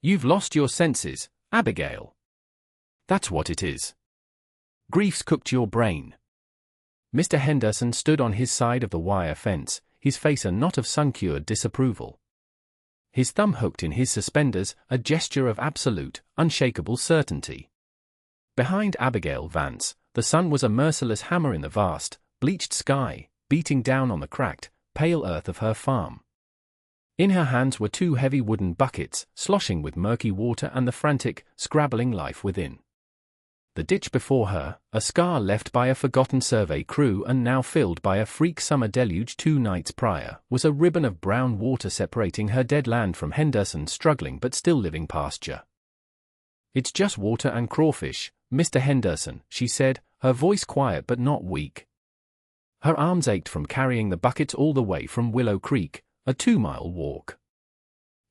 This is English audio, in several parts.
You've lost your senses, Abigail. That's what it is. Grief's cooked your brain. Mr. Henderson stood on his side of the wire fence, his face a knot of sun-cured disapproval. His thumb hooked in his suspenders, a gesture of absolute, unshakable certainty. Behind Abigail Vance, the sun was a merciless hammer in the vast, bleached sky, beating down on the cracked, pale earth of her farm. In her hands were two heavy wooden buckets, sloshing with murky water and the frantic, scrabbling life within. The ditch before her, a scar left by a forgotten survey crew and now filled by a freak summer deluge 2 nights prior, was a ribbon of brown water separating her dead land from Henderson's struggling but still living pasture. "It's just water and crawfish, Mr. Henderson," she said, her voice quiet but not weak. Her arms ached from carrying the buckets all the way from Willow Creek, a 2-mile walk.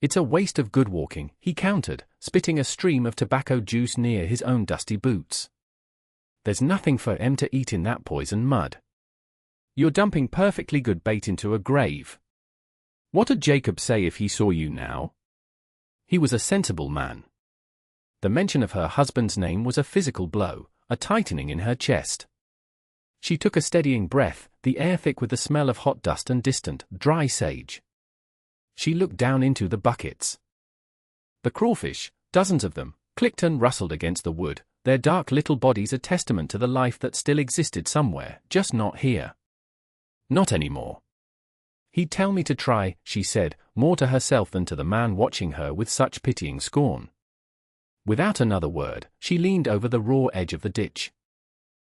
"It's a waste of good walking," he countered, spitting a stream of tobacco juice near his own dusty boots. "There's nothing for 'em to eat in that poison mud. You're dumping perfectly good bait into a grave. What'd Jacob say if he saw you now?" He was a sensible man. The mention of her husband's name was a physical blow, a tightening in her chest. She took a steadying breath, the air thick with the smell of hot dust and distant, dry sage. She looked down into the buckets. The crawfish, dozens of them, clicked and rustled against the wood, their dark little bodies a testament to the life that still existed somewhere, just not here. Not anymore. "He'd tell me to try," she said, more to herself than to the man watching her with such pitying scorn. Without another word, she leaned over the raw edge of the ditch.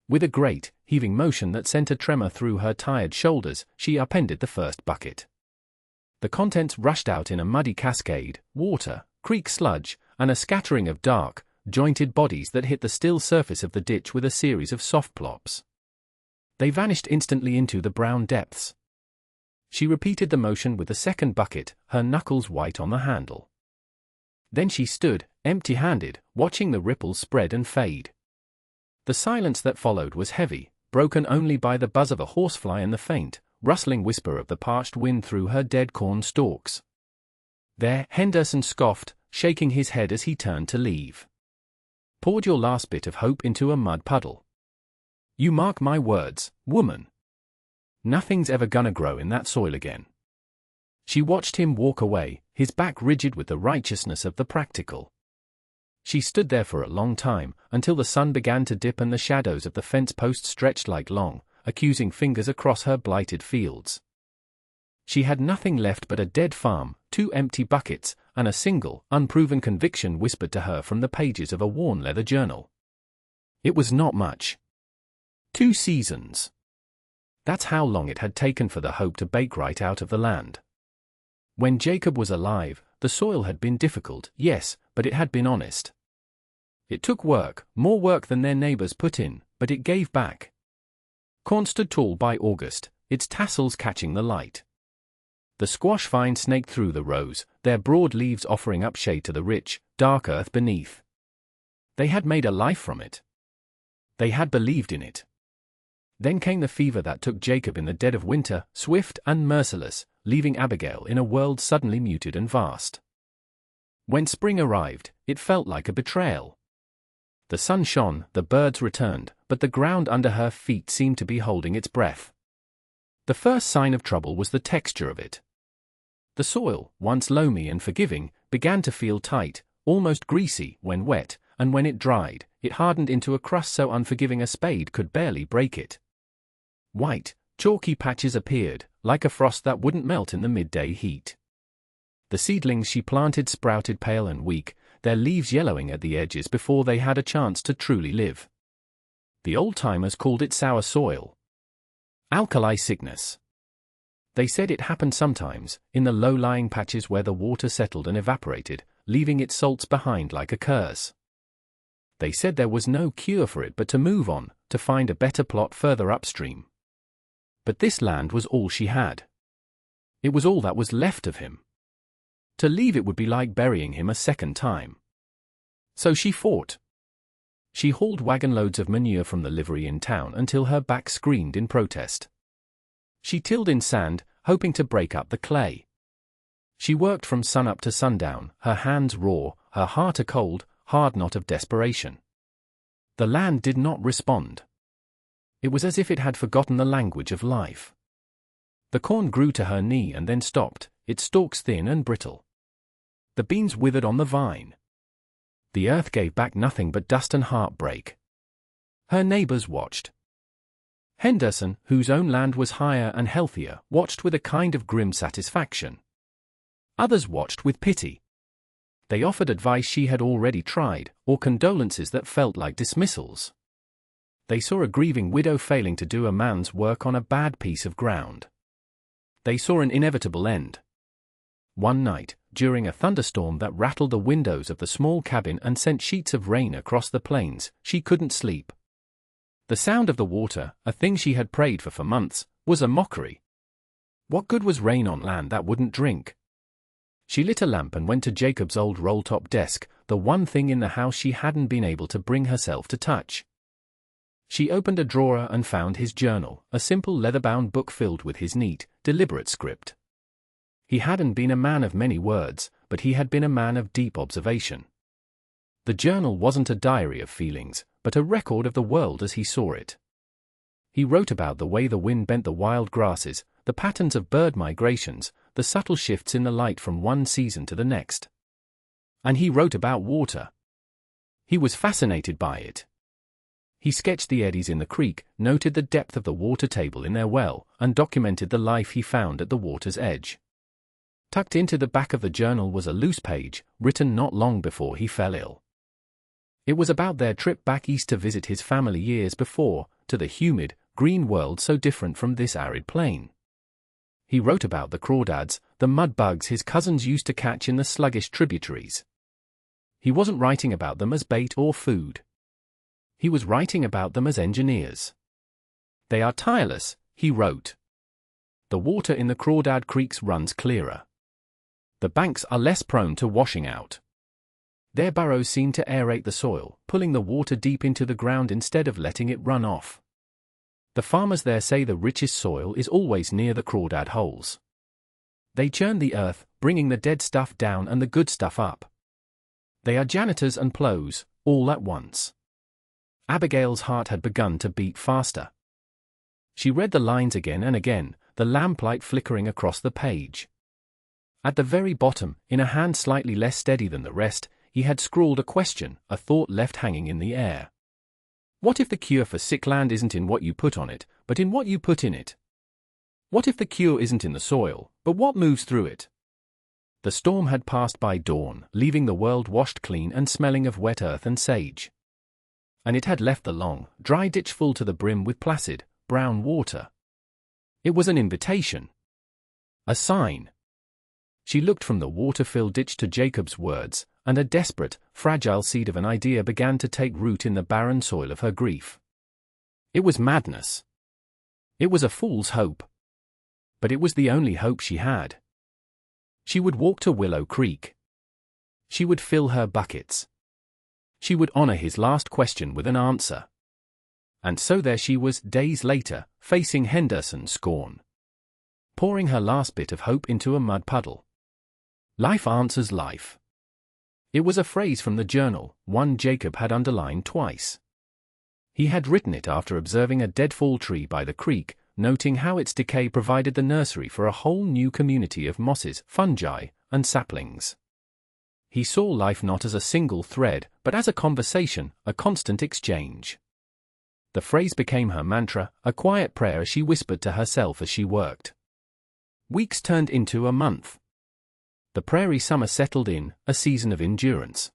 With a great, heaving motion that sent a tremor through her tired shoulders, she upended the first bucket. The contents rushed out in a muddy cascade, water, creek sludge, and a scattering of dark, jointed bodies that hit the still surface of the ditch with a series of soft plops. They vanished instantly into the brown depths. She repeated the motion with the second bucket, her knuckles white on the handle. Then she stood, empty-handed, watching the ripples spread and fade. The silence that followed was heavy, broken only by the buzz of a horsefly and the faint, rustling whisper of the parched wind through her dead corn stalks. "There," Henderson scoffed, shaking his head as he turned to leave. "Poured your last bit of hope into a mud puddle. You mark my words, woman. Nothing's ever gonna grow in that soil again." She watched him walk away, his back rigid with the righteousness of the practical. She stood there for a long time, until the sun began to dip and the shadows of the fence posts stretched like long, accusing fingers across her blighted fields. She had nothing left but a dead farm, 2 empty buckets, and a single, unproven conviction whispered to her from the pages of a worn leather journal. It was not much. 2 seasons. That's how long it had taken for the hope to bake right out of the land. When Jacob was alive, the soil had been difficult, yes, but it had been honest. It took work, more work than their neighbors put in, but it gave back. Corn stood tall by August, its tassels catching the light. The squash vine snaked through the rows, their broad leaves offering up shade to the rich, dark earth beneath. They had made a life from it. They had believed in it. Then came the fever that took Jacob in the dead of winter, swift and merciless, leaving Abigail in a world suddenly muted and vast. When spring arrived, it felt like a betrayal. The sun shone, the birds returned, but the ground under her feet seemed to be holding its breath. The first sign of trouble was the texture of it. The soil, once loamy and forgiving, began to feel tight, almost greasy, when wet, and when it dried, it hardened into a crust so unforgiving a spade could barely break it. White, chalky patches appeared, like a frost that wouldn't melt in the midday heat. The seedlings she planted sprouted pale and weak, their leaves yellowing at the edges before they had a chance to truly live. The old-timers called it sour soil. Alkali sickness. They said it happened sometimes, in the low-lying patches where the water settled and evaporated, leaving its salts behind like a curse. They said there was no cure for it but to move on, to find a better plot further upstream. But this land was all she had. It was all that was left of him. To leave it would be like burying him a second time. So she fought. She hauled wagon-loads of manure from the livery in town until her back screamed in protest. She tilled in sand, hoping to break up the clay. She worked from sunup to sundown, her hands raw, her heart a cold, hard knot of desperation. The land did not respond. It was as if it had forgotten the language of life. The corn grew to her knee and then stopped, its stalks thin and brittle. The beans withered on the vine. The earth gave back nothing but dust and heartbreak. Her neighbors watched. Henderson, whose own land was higher and healthier, watched with a kind of grim satisfaction. Others watched with pity. They offered advice she had already tried, or condolences that felt like dismissals. They saw a grieving widow failing to do a man's work on a bad piece of ground. They saw an inevitable end. One night, during a thunderstorm that rattled the windows of the small cabin and sent sheets of rain across the plains, she couldn't sleep. The sound of the water, a thing she had prayed for months, was a mockery. What good was rain on land that wouldn't drink? She lit a lamp and went to Jacob's old roll-top desk, the one thing in the house she hadn't been able to bring herself to touch. She opened a drawer and found his journal, a simple leather-bound book filled with his neat, deliberate script. He hadn't been a man of many words, but he had been a man of deep observation. The journal wasn't a diary of feelings, but a record of the world as he saw it. He wrote about the way the wind bent the wild grasses, the patterns of bird migrations, the subtle shifts in the light from one season to the next. And he wrote about water. He was fascinated by it. He sketched the eddies in the creek, noted the depth of the water table in their well, and documented the life he found at the water's edge. Tucked into the back of the journal was a loose page, written not long before he fell ill. It was about their trip back east to visit his family years before, to the humid, green world so different from this arid plain. He wrote about the crawdads, the mud bugs his cousins used to catch in the sluggish tributaries. He wasn't writing about them as bait or food. He was writing about them as engineers. They are tireless, he wrote. The water in the crawdad creeks runs clearer. The banks are less prone to washing out. Their burrows seem to aerate the soil, pulling the water deep into the ground instead of letting it run off. The farmers there say the richest soil is always near the crawdad holes. They churn the earth, bringing the dead stuff down and the good stuff up. They are janitors and plows, all at once. Abigail's heart had begun to beat faster. She read the lines again and again, the lamplight flickering across the page. At the very bottom, in a hand slightly less steady than the rest, he had scrawled a question, a thought left hanging in the air. What if the cure for sick land isn't in what you put on it, but in what you put in it? What if the cure isn't in the soil, but what moves through it? The storm had passed by dawn, leaving the world washed clean and smelling of wet earth and sage. And it had left the long, dry ditch full to the brim with placid, brown water. It was an invitation. A sign. She looked from the water-filled ditch to Jacob's words, and a desperate, fragile seed of an idea began to take root in the barren soil of her grief. It was madness. It was a fool's hope. But it was the only hope she had. She would walk to Willow Creek. She would fill her buckets. She would honor his last question with an answer. And so there she was, days later, facing Henderson's scorn. Pouring her last bit of hope into a mud puddle. Life answers life. It was a phrase from the journal, one Jacob had underlined twice. He had written it after observing a deadfall tree by the creek, noting how its decay provided the nursery for a whole new community of mosses, fungi, and saplings. He saw life not as a single thread, but as a conversation, a constant exchange. The phrase became her mantra, a quiet prayer she whispered to herself as she worked. Weeks turned into a month. The prairie summer settled in, a season of endurance.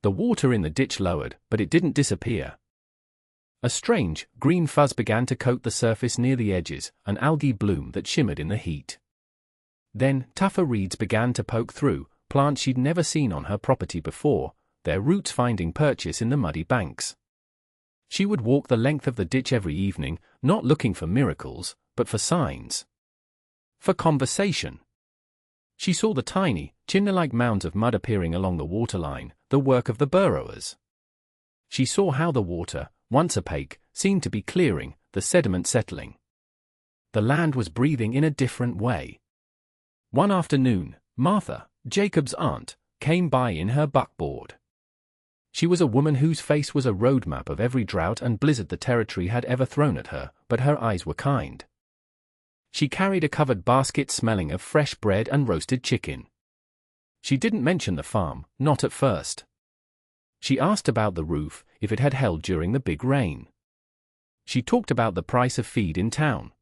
The water in the ditch lowered, but it didn't disappear. A strange, green fuzz began to coat the surface near the edges, an algae bloom that shimmered in the heat. Then, tougher reeds began to poke through, plants she'd never seen on her property before, their roots finding purchase in the muddy banks. She would walk the length of the ditch every evening, not looking for miracles, but for signs. For conversation. She saw the tiny, chimney-like mounds of mud appearing along the waterline, the work of the burrowers. She saw how the water, once opaque, seemed to be clearing, the sediment settling. The land was breathing in a different way. One afternoon, Martha, Jacob's aunt, came by in her buckboard. She was a woman whose face was a roadmap of every drought and blizzard the territory had ever thrown at her, but her eyes were kind. She carried a covered basket smelling of fresh bread and roasted chicken. She didn't mention the farm, not at first. She asked about the roof, if it had held during the big rain. She talked about the price of feed in town.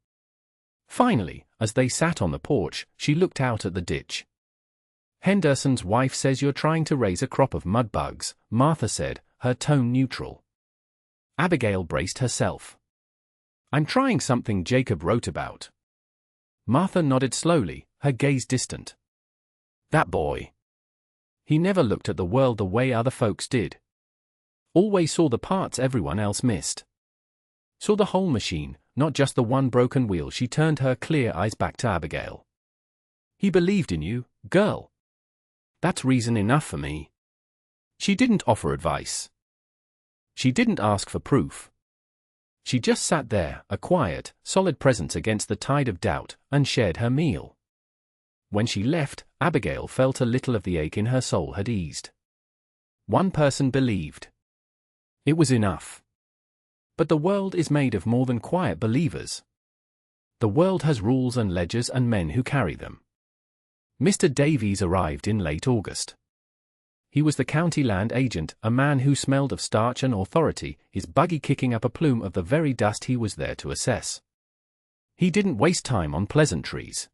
Finally, as they sat on the porch, she looked out at the ditch. "Henderson's wife says you're trying to raise a crop of mudbugs," Martha said, her tone neutral. Abigail braced herself. "I'm trying something Jacob wrote about." Martha nodded slowly, her gaze distant. "That boy. He never looked at the world the way other folks did. Always saw the parts everyone else missed. Saw the whole machine, not just the one broken wheel." She turned her clear eyes back to Abigail. "He believed in you, girl. That's reason enough for me." She didn't offer advice. She didn't ask for proof. She just sat there, a quiet, solid presence against the tide of doubt, and shared her meal. When she left, Abigail felt a little of the ache in her soul had eased. One person believed. It was enough. But the world is made of more than quiet believers. The world has rules and ledgers and men who carry them. Mr. Davies arrived in late August. He was the county land agent, a man who smelled of starch and authority, his buggy kicking up a plume of the very dust he was there to assess. He didn't waste time on pleasantries.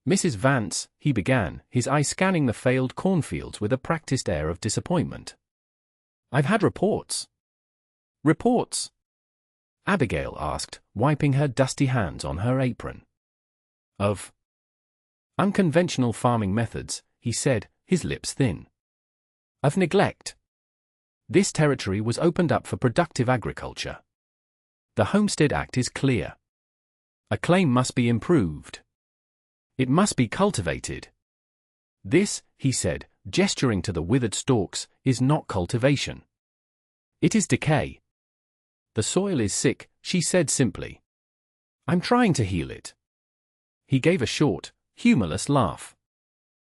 "Mrs. Vance," he began, his eyes scanning the failed cornfields with a practiced air of disappointment. "I've had reports." "Reports?" Abigail asked, wiping her dusty hands on her apron. "Of unconventional farming methods," he said, his lips thin. "Of neglect. This territory was opened up for productive agriculture. The Homestead Act is clear. A claim must be improved. It must be cultivated. This," he said, gesturing to the withered stalks, "is not cultivation. It is decay. The soil is sick," she said simply. "I'm trying to heal it." He gave a short, humorless laugh.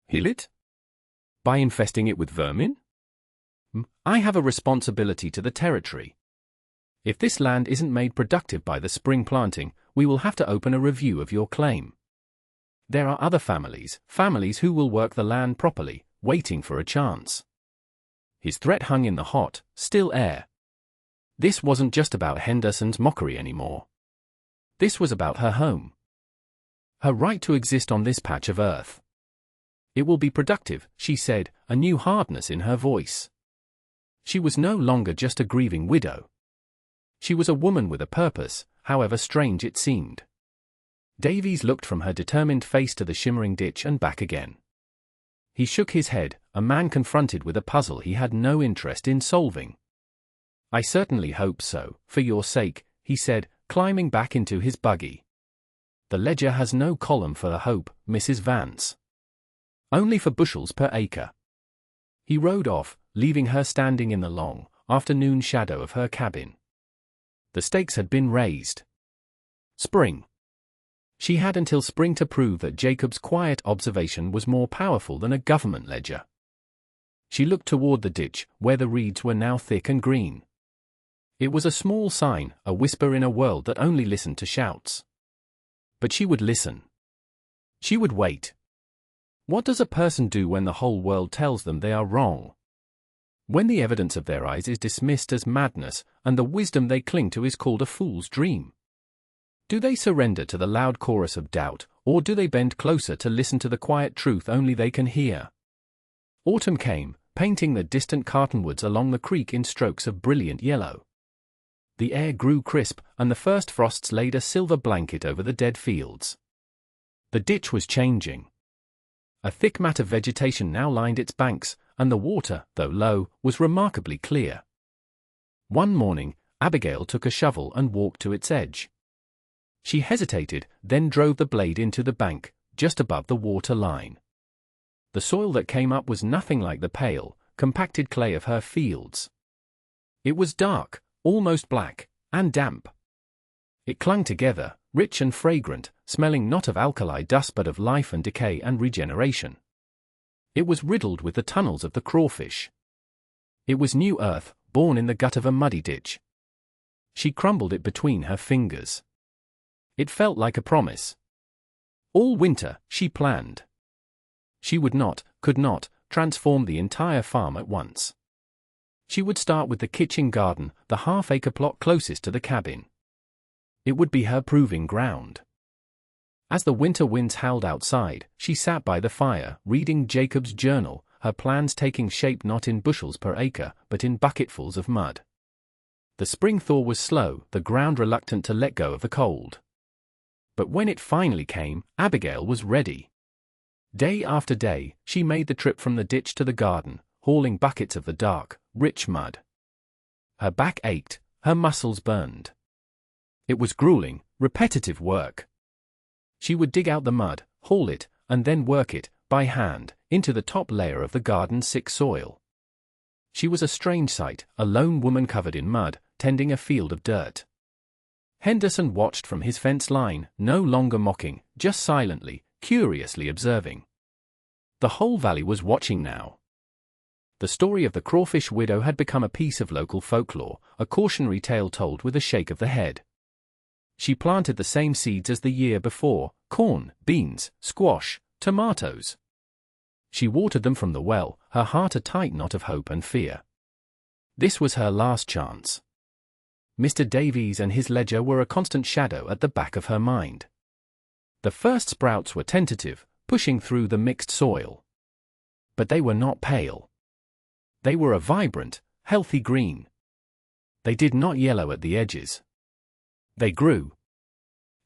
"Heal it? By infesting it with vermin? I have a responsibility to the territory. If this land isn't made productive by the spring planting, we will have to open a review of your claim. There are other families who will work the land properly, waiting for a chance." His threat hung in the hot, still air. This wasn't just about Henderson's mockery anymore. This was about her home. Her right to exist on this patch of earth. "It will be productive," she said, a new hardness in her voice. She was no longer just a grieving widow. She was a woman with a purpose, however strange it seemed. Davies looked from her determined face to the shimmering ditch and back again. He shook his head, a man confronted with a puzzle he had no interest in solving. "I certainly hope so, for your sake," he said, climbing back into his buggy. "The ledger has no column for hope, Mrs. Vance. Only for bushels per acre." He rode off, leaving her standing in the long, afternoon shadow of her cabin. The stakes had been raised. Spring. She had until spring to prove that Jacob's quiet observation was more powerful than a government ledger. She looked toward the ditch, where the reeds were now thick and green. It was a small sign, a whisper in a world that only listened to shouts. But she would listen. She would wait. What does a person do when the whole world tells them they are wrong? When the evidence of their eyes is dismissed as madness, and the wisdom they cling to is called a fool's dream? Do they surrender to the loud chorus of doubt, or do they bend closer to listen to the quiet truth only they can hear? Autumn came, painting the distant cottonwoods along the creek in strokes of brilliant yellow. The air grew crisp, and the first frosts laid a silver blanket over the dead fields. The ditch was changing. A thick mat of vegetation now lined its banks, and the water, though low, was remarkably clear. One morning, Abigail took a shovel and walked to its edge. She hesitated, then drove the blade into the bank, just above the water line. The soil that came up was nothing like the pale, compacted clay of her fields. It was dark, almost black, and damp. It clung together, rich and fragrant, smelling not of alkali dust but of life and decay and regeneration. It was riddled with the tunnels of the crawfish. It was new earth, born in the gut of a muddy ditch. She crumbled it between her fingers. It felt like a promise. All winter, she planned. She would not, could not, transform the entire farm at once. She would start with the kitchen garden, the half-acre plot closest to the cabin. It would be her proving ground. As the winter winds howled outside, she sat by the fire, reading Jacob's journal, her plans taking shape not in bushels per acre, but in bucketfuls of mud. The spring thaw was slow, the ground reluctant to let go of the cold. But when it finally came, Abigail was ready. Day after day, she made the trip from the ditch to the garden, hauling buckets of the dark, rich mud. Her back ached, her muscles burned. It was grueling, repetitive work. She would dig out the mud, haul it, and then work it, by hand, into the top layer of the garden's sick soil. She was a strange sight, a lone woman covered in mud, tending a field of dirt. Henderson watched from his fence line, no longer mocking, just silently, curiously observing. The whole valley was watching now. The story of the crawfish widow had become a piece of local folklore, a cautionary tale told with a shake of the head. She planted the same seeds as the year before: corn, beans, squash, tomatoes. She watered them from the well, her heart a tight knot of hope and fear. This was her last chance. Mr. Davies and his ledger were a constant shadow at the back of her mind. The first sprouts were tentative, pushing through the mixed soil. But they were not pale. They were a vibrant, healthy green. They did not yellow at the edges. They grew.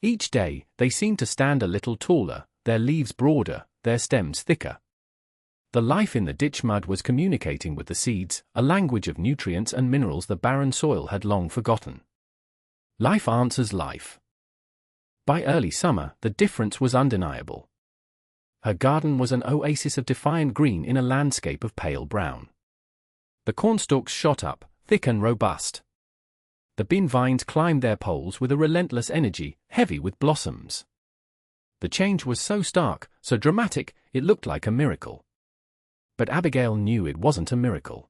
Each day, they seemed to stand a little taller, their leaves broader, their stems thicker. The life in the ditch mud was communicating with the seeds, a language of nutrients and minerals the barren soil had long forgotten. Life answers life. By early summer, the difference was undeniable. Her garden was an oasis of defiant green in a landscape of pale brown. The cornstalks shot up, thick and robust. The bean vines climbed their poles with a relentless energy, heavy with blossoms. The change was so stark, so dramatic, it looked like a miracle. But Abigail knew it wasn't a miracle.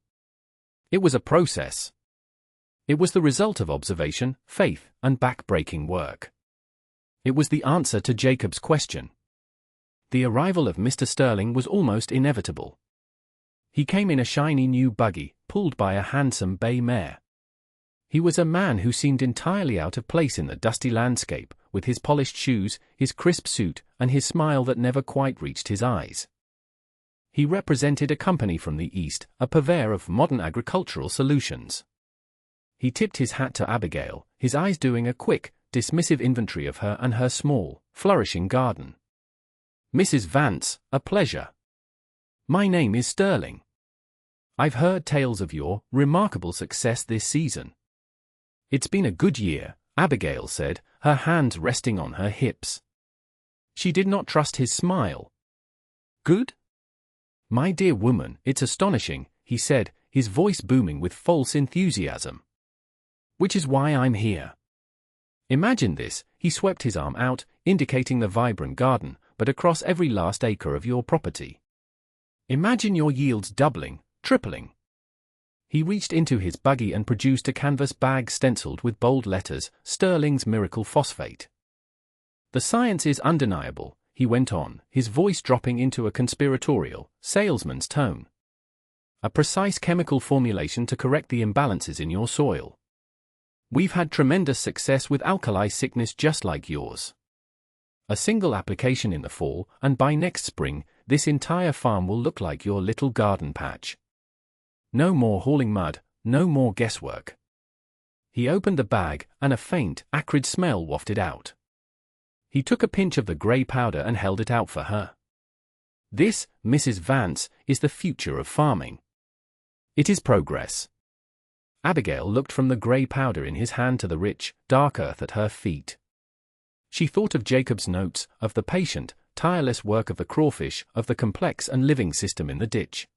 It was a process. It was the result of observation, faith, and back-breaking work. It was the answer to Jacob's question. The arrival of Mr. Sterling was almost inevitable. He came in a shiny new buggy, pulled by a handsome bay mare. He was a man who seemed entirely out of place in the dusty landscape, with his polished shoes, his crisp suit, and his smile that never quite reached his eyes. He represented a company from the East, a purveyor of modern agricultural solutions. He tipped his hat to Abigail, his eyes doing a quick, dismissive inventory of her and her small, flourishing garden. "Mrs. Vance, a pleasure. My name is Sterling. I've heard tales of your remarkable success this season." "It's been a good year," Abigail said, her hands resting on her hips. She did not trust his smile. "Good? My dear woman, it's astonishing," he said, his voice booming with false enthusiasm. "Which is why I'm here. Imagine this," he swept his arm out, indicating the vibrant garden, "but across every last acre of your property. Imagine your yields doubling, tripling." He reached into his buggy and produced a canvas bag stenciled with bold letters, "Sterling's Miracle Phosphate." "The science is undeniable," he went on, his voice dropping into a conspiratorial, salesman's tone. "A precise chemical formulation to correct the imbalances in your soil. We've had tremendous success with alkali sickness just like yours. A single application in the fall, and by next spring, this entire farm will look like your little garden patch. No more hauling mud, no more guesswork." He opened the bag, and a faint, acrid smell wafted out. He took a pinch of the grey powder and held it out for her. "This, Mrs. Vance, is the future of farming. It is progress." Abigail looked from the grey powder in his hand to the rich, dark earth at her feet. She thought of Jacob's notes, of the patient, tireless work of the crawfish, of the complex and living system in the ditch.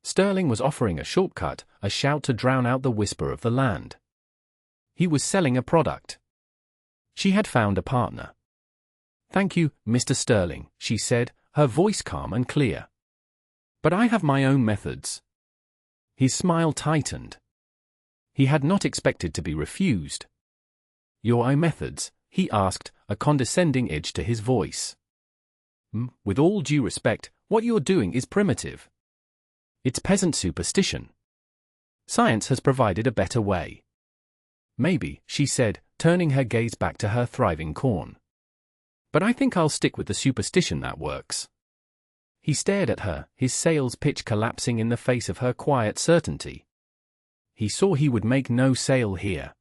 Sterling was offering a shortcut, a shout to drown out the whisper of the land. He was selling a product. She had found a partner. "Thank you, Mr. Sterling," she said, her voice calm and clear. But I have my own methods. His smile tightened. He had not expected to be refused. Your own methods? He asked, a condescending edge to his voice. With all due respect, what you're doing is primitive. It's peasant superstition. Science has provided a better way. Maybe, she said, turning her gaze back to her thriving corn. But I think I'll stick with the superstition that works. He stared at her, his sales pitch collapsing in the face of her quiet certainty. He saw he would make no sale here.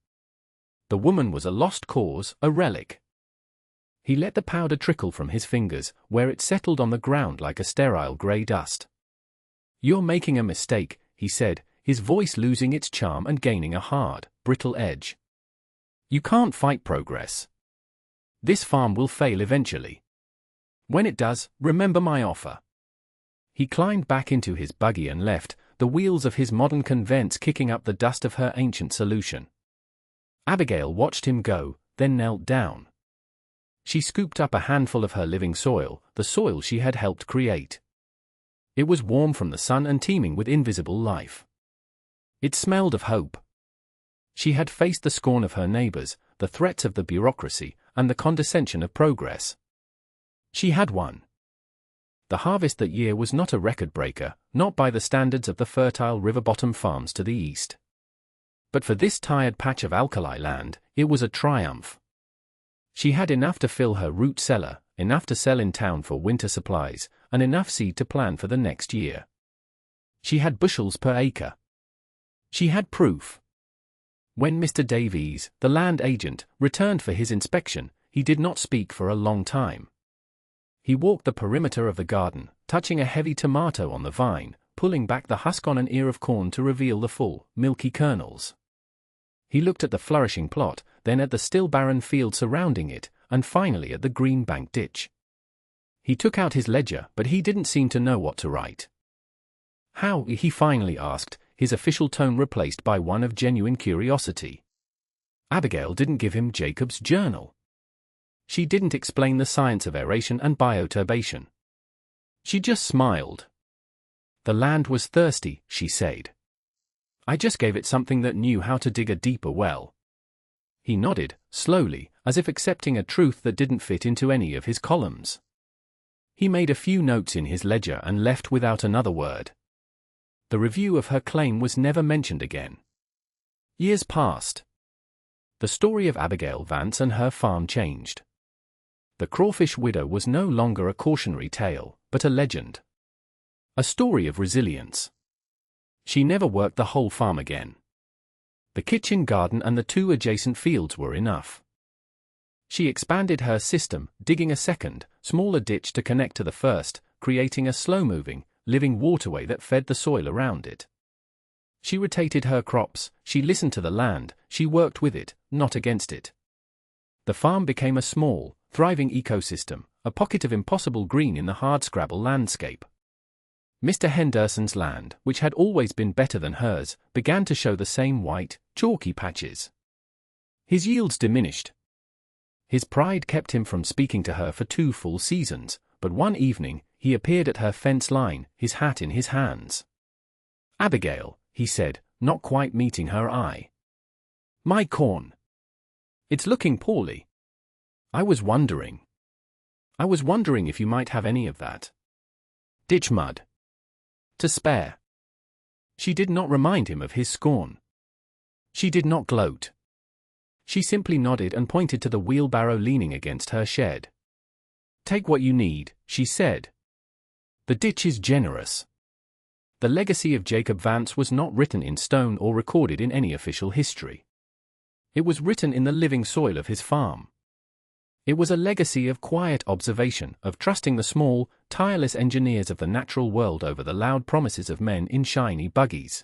The woman was a lost cause, a relic. He let the powder trickle from his fingers, where it settled on the ground like a sterile grey dust. You're making a mistake, he said, his voice losing its charm and gaining a hard, brittle edge. You can't fight progress. This farm will fail eventually. When it does, remember my offer. He climbed back into his buggy and left, the wheels of his modern conveyance kicking up the dust of her ancient solution. Abigail watched him go, then knelt down. She scooped up a handful of her living soil, the soil she had helped create. It was warm from the sun and teeming with invisible life. It smelled of hope. She had faced the scorn of her neighbors, the threats of the bureaucracy, and the condescension of progress. She had won. The harvest that year was not a record-breaker, not by the standards of the fertile river-bottom farms to the east. But for this tired patch of alkali land, it was a triumph. She had enough to fill her root cellar, enough to sell in town for winter supplies, and enough seed to plan for the next year. She had bushels per acre. She had proof. When Mr. Davies, the land agent, returned for his inspection, he did not speak for a long time. He walked the perimeter of the garden, touching a heavy tomato on the vine, pulling back the husk on an ear of corn to reveal the full, milky kernels. He looked at the flourishing plot, then at the still barren field surrounding it, and finally at the green bank ditch. He took out his ledger, but he didn't seem to know what to write. How? He finally asked, his official tone replaced by one of genuine curiosity. Abigail didn't give him Jacob's journal. She didn't explain the science of aeration and bioturbation. She just smiled. The land was thirsty, she said. I just gave it something that knew how to dig a deeper well. He nodded, slowly, as if accepting a truth that didn't fit into any of his columns. He made a few notes in his ledger and left without another word. The review of her claim was never mentioned again. Years passed. The story of Abigail Vance and her farm changed. The Crawfish widow was no longer a cautionary tale, but a legend. A story of resilience. She never worked the whole farm again. The kitchen garden and the 2 adjacent fields were enough. She expanded her system, digging a second, smaller ditch to connect to the first, creating a slow-moving, living waterway that fed the soil around it. She rotated her crops, she listened to the land, she worked with it, not against it. The farm became a small, thriving ecosystem, a pocket of impossible green in the hardscrabble landscape. Mr. Henderson's land, which had always been better than hers, began to show the same white, chalky patches. His yields diminished. His pride kept him from speaking to her for 2 full seasons, but one evening, he appeared at her fence line, his hat in his hands. Abigail, he said, not quite meeting her eye. My corn. It's looking poorly. I was wondering if you might have any of that ditch mud to spare. She did not remind him of his scorn. She did not gloat. She simply nodded and pointed to the wheelbarrow leaning against her shed. Take what you need, she said. The ditch is generous. The legacy of Jacob Vance was not written in stone or recorded in any official history. It was written in the living soil of his farm. It was a legacy of quiet observation, of trusting the small, tireless engineers of the natural world over the loud promises of men in shiny buggies.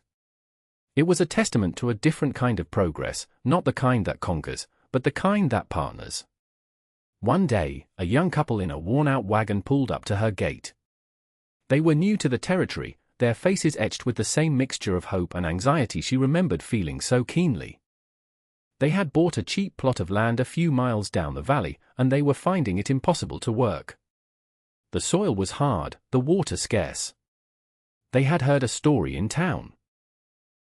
It was a testament to a different kind of progress, not the kind that conquers, but the kind that partners. One day, a young couple in a worn-out wagon pulled up to her gate. They were new to the territory, their faces etched with the same mixture of hope and anxiety she remembered feeling so keenly. They had bought a cheap plot of land a few miles down the valley, and they were finding it impossible to work. The soil was hard, the water scarce. They had heard a story in town.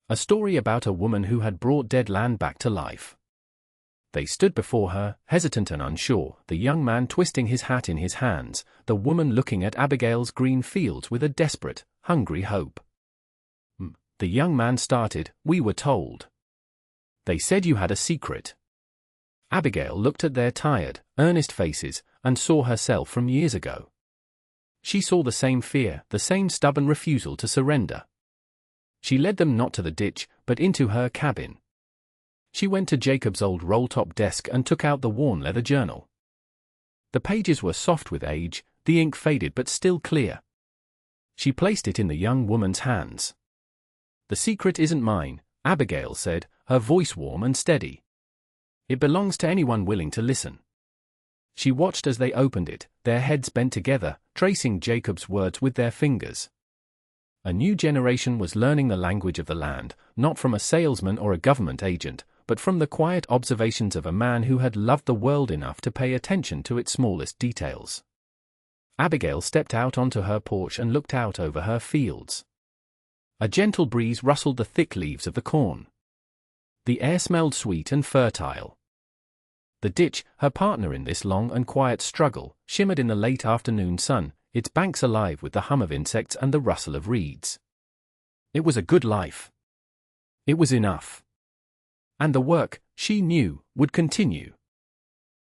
A story about a woman who had brought dead land back to life. They stood before her, hesitant and unsure, the young man twisting his hat in his hands, the woman looking at Abigail's green fields with a desperate, hungry hope. The young man started, "We were told. They said you had a secret." Abigail looked at their tired, earnest faces, and saw herself from years ago. She saw the same fear, the same stubborn refusal to surrender. She led them not to the ditch, but into her cabin. She went to Jacob's old roll-top desk and took out the worn leather journal. The pages were soft with age, the ink faded but still clear. She placed it in the young woman's hands. "The secret isn't mine," Abigail said, her voice warm and steady. "It belongs to anyone willing to listen." She watched as they opened it, their heads bent together, tracing Jacob's words with their fingers. A new generation was learning the language of the land, not from a salesman or a government agent, but from the quiet observations of a man who had loved the world enough to pay attention to its smallest details. Abigail stepped out onto her porch and looked out over her fields. A gentle breeze rustled the thick leaves of the corn. The air smelled sweet and fertile. The ditch, her partner in this long and quiet struggle, shimmered in the late afternoon sun, its banks alive with the hum of insects and the rustle of reeds. It was a good life. It was enough. And the work, she knew, would continue.